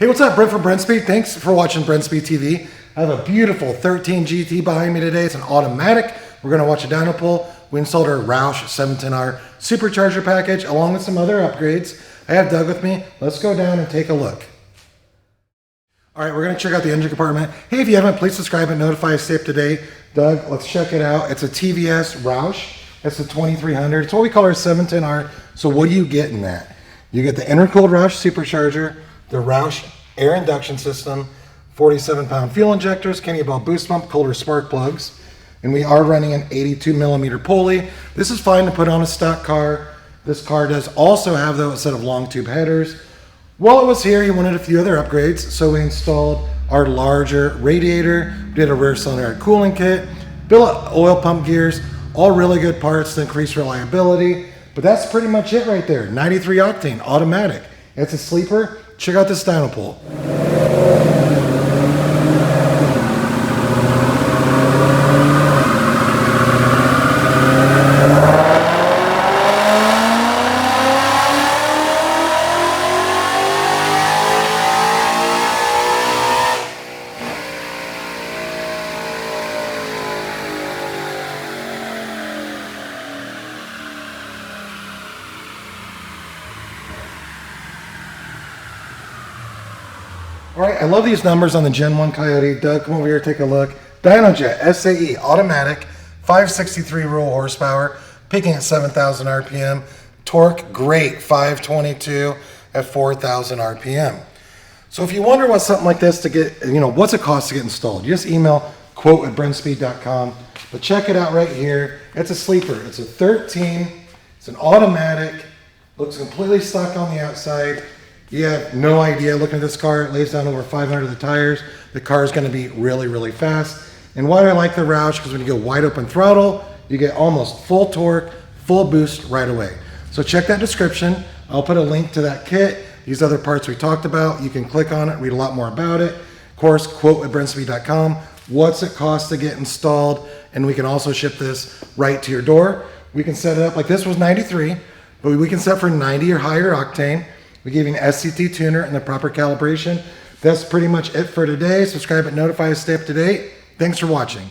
Hey, what's up? Brent from Brenspeed. Thanks for watching Brenspeed TV. I have a beautiful 13 GT behind me today. It's an automatic. We're going to watch a dyno pull. We installed our Roush 710R Supercharger package along with some other upgrades. I have Doug with me. Let's go down and take a look. All right, we're going to check out the engine compartment. Hey, if you haven't, please subscribe and notify us, stay up to date. Doug, let's check it out. It's a TVS Roush. It's a 2300. It's what we call our 710R. So what do you get in that? You get the intercooled Roush Supercharger, the Roush air induction system, 47-pound fuel injectors, Kenny Ball boost pump, Kohler spark plugs, and we are running an 82mm pulley. This is fine to put on a stock car. This car does also have, though, a set of long tube headers. While it was here, he wanted a few other upgrades, so we installed our larger radiator, did a rear cylinder cooling kit, built oil pump gears, all really good parts to increase reliability. But that's pretty much it right there. 93 octane, automatic. It's a sleeper. Check out this dyno pull. All right, I love these numbers on the Gen 1 Coyote. Doug, come over here, take a look. Dynojet SAE, automatic, 563 roll horsepower, peaking at 7,000 RPM. Torque, great, 522 at 4,000 RPM. So if you wonder what something like this to get, what's it cost to get installed, just email quote@brenspeed.com. But check it out right here. It's a sleeper. It's a 13. It's an automatic. Looks completely stock on the outside. You have no idea looking at this car. It lays down over 500 of the tires. The car is going to be really, really fast. And why do I like the Roush? Because when you go wide open throttle, you get almost full torque, full boost right away. So check that description. I'll put a link to that kit. These other parts we talked about, you can click on it, read a lot more about it. Of course, quote@brenspeed.com. What's it cost to get installed? And we can also ship this right to your door. We can set it up like this was 93, but we can set for 90 or higher octane. We gave you an SCT tuner and the proper calibration. That's pretty much it for today. Subscribe and notify us, stay up to date. Thanks for watching.